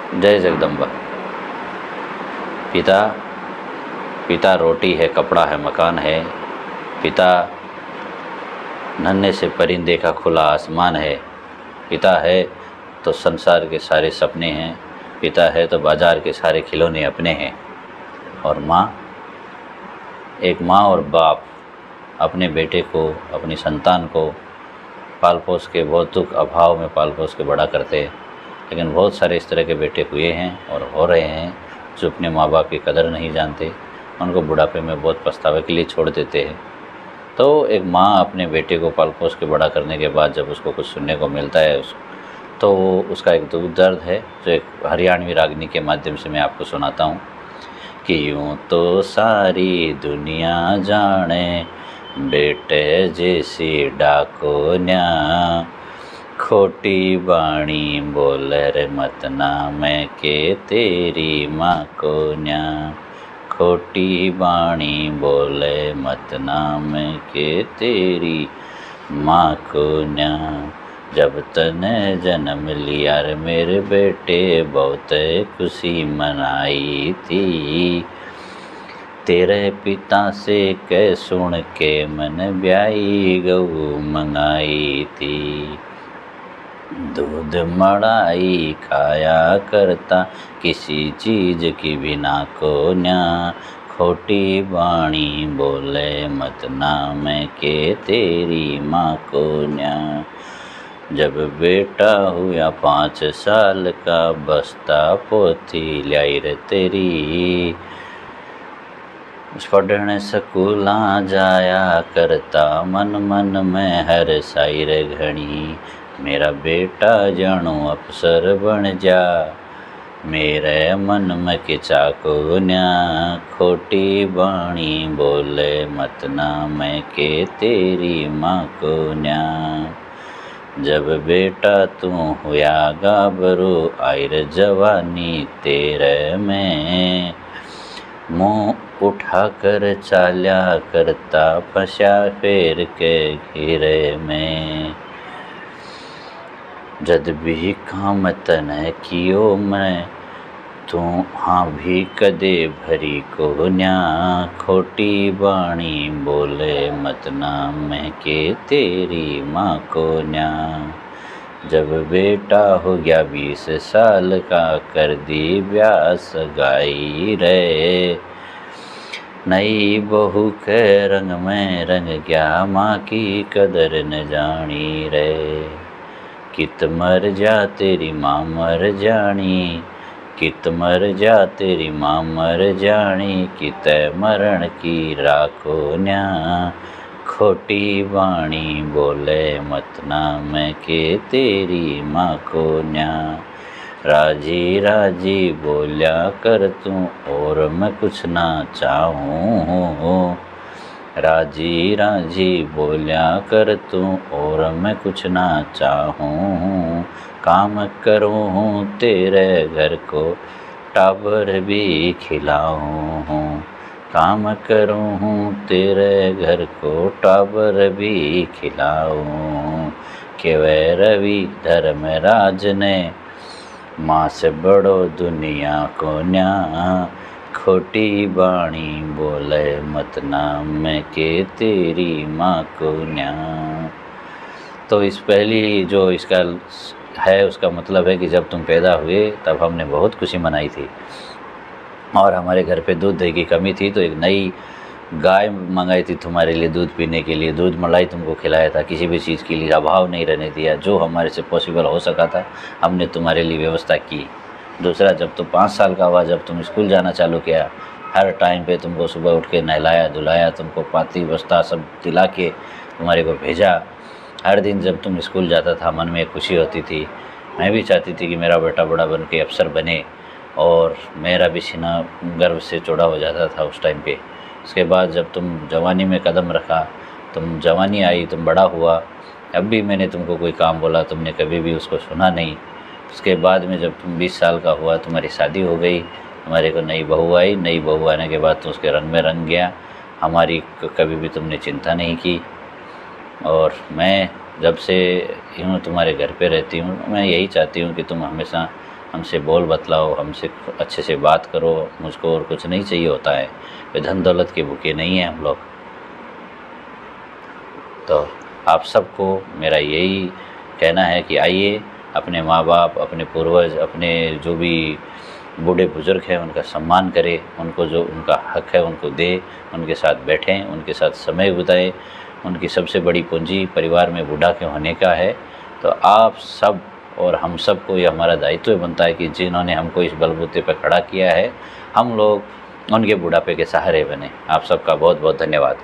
जय जगदम्बा। पिता पिता रोटी है, कपड़ा है, मकान है। पिता नन्हे से परिंदे का खुला आसमान है। पिता है तो संसार के सारे सपने हैं। पिता है तो बाजार के सारे खिलौने अपने हैं। और माँ, एक माँ और बाप अपने बेटे को, अपनी संतान को पाल पोस के, बहुत दुख अभाव में पाल पोस के बड़ा करते हैं। लेकिन बहुत सारे इस तरह के बेटे हुए हैं और हो रहे हैं जो अपने माँ बाप की कदर नहीं जानते, उनको बुढ़ापे में बहुत पछतावे के लिए छोड़ देते हैं। तो एक माँ अपने बेटे को पाल पोस के बड़ा करने के बाद जब उसको कुछ सुनने को मिलता है तो उसका एक दुख दर्द है, जो एक हरियाणवी रागनी के माध्यम से मैं आपको सुनाता हूँ कि यूँ तो सारी दुनिया जाने बेटे जैसी डाको न्या, खोटी बाणी बोले रे मत ना मैं के तेरी माँ को न्या। खोटी बाणी बोले मत ना मैं के तेरी माँ को न्या। जब तने जन्म लिया रे मेरे बेटे बहुत खुशी मनाई थी। तेरे पिता से कह सुन के मन ब्याई गऊ मंगाई थी। दूध मड़ाई खाया करता किसी चीज की बिना को न्या। खोटी बाणी बोले मत ना मैं के तेरी माँ को न्या। जब बेटा हुआ 5 साल का बस्ता पोथी लाई रे तेरी। पढ़ने स्कूला जाया करता मन मन में हर साई रे घणी। मेरा बेटा जानो अफसर बन जा मेरे मन में किचा को न्या। खोटी बाणी बोले मत ना मैं के तेरी माँ को न्या। जब बेटा तू हुआ गाभरू आयर जवानी तेरे में। मुँह उठा कर चाल्या करता फंसा फेर के घेरे में। जद भी काम तने कियो मैं तू हाँ भी कदे भरी को न्या। खोटी बाणी बोले मत ना मैं के तेरी माँ को न्या। जब बेटा हो गया 20 साल का कर दी ब्याह सगाई रे। नई बहू के रंग में रंग गया माँ की कदर न जानी रे। कित मर जा तेरी माँ मर जानी। कित मर जा तेरी माँ मर जानी। कित मरण की राखो न्या। खोटी बाणी बोले मत ना मैं के तेरी माँ को न्या। राजी राजी बोल्या कर तू और मैं कुछ ना चाहूँ। राजी राजी बोल्या कर तू और मैं कुछ ना चाहूँ। काम करूँ तेरे घर को टाबर भी खिलाऊँ। काम करूँ तेरे घर को टाबर भी खिलाऊँ। के वै रवि धर्मराज ने माँ से बड़ो दुनिया को न्या। खोटी बाणी बोले मत ना मैं के तेरी माँ को न्या। तो इस पहली जो इसका है उसका मतलब है कि जब तुम पैदा हुए तब हमने बहुत खुशी मनाई थी और हमारे घर पे दूध दही की कमी थी, तो एक नई गाय मंगाई थी तुम्हारे लिए दूध पीने के लिए। दूध मलाई तुमको खिलाया था, किसी भी चीज़ के लिए अभाव नहीं रहने दिया। जो हमारे से पॉसिबल हो सका था हमने तुम्हारे लिए व्यवस्था की। दूसरा, जब तुम 5 साल का हुआ, जब तुम स्कूल जाना चालू किया, हर टाइम पे तुमको सुबह उठ के नहलाया धुलाया, तुमको पाती बस्ता सब दिला के तुम्हारे को भेजा। हर दिन जब तुम स्कूल जाता था मन में खुशी होती थी। मैं भी चाहती थी कि मेरा बेटा बड़ा बन के अफसर बने और मेरा भी सीना गर्व से चौड़ा हो जाता था उस टाइम पे। उसके बाद जब तुम जवानी में कदम रखा, तुम जवानी आई, तुम बड़ा हुआ, अब भी मैंने तुमको कोई काम बोला तुमने कभी भी उसको सुना नहीं। उसके बाद में जब तुम 20 साल का हुआ, तुम्हारी शादी हो गई, हमारे को नई बहू आई। नई बहू आने के बाद तो उसके रंग में रंग गया। हमारी कभी भी तुमने चिंता नहीं की। और मैं जब से यूँ तुम्हारे घर पे रहती हूँ, मैं यही चाहती हूँ कि तुम हमेशा हमसे बोल बतलाओ, हमसे अच्छे से बात करो, मुझको और कुछ नहीं चाहिए होता है। कोई धन दौलत के भूखे नहीं हैं हम लोग। तो आप सबको मेरा यही कहना है कि आइए, अपने माँ बाप, अपने पूर्वज, अपने जो भी बूढ़े बुज़ुर्ग हैं उनका सम्मान करें, उनको जो उनका हक है उनको दें, उनके साथ बैठें, उनके साथ समय बिताएं। उनकी सबसे बड़ी पूंजी परिवार में बूढ़ा के होने का है। तो आप सब और हम सब को ये हमारा दायित्व बनता है कि जिन्होंने हमको इस बलबूते पर खड़ा किया है, हम लोग उनके बुढ़ापे के सहारे बने। आप सबका बहुत बहुत धन्यवाद।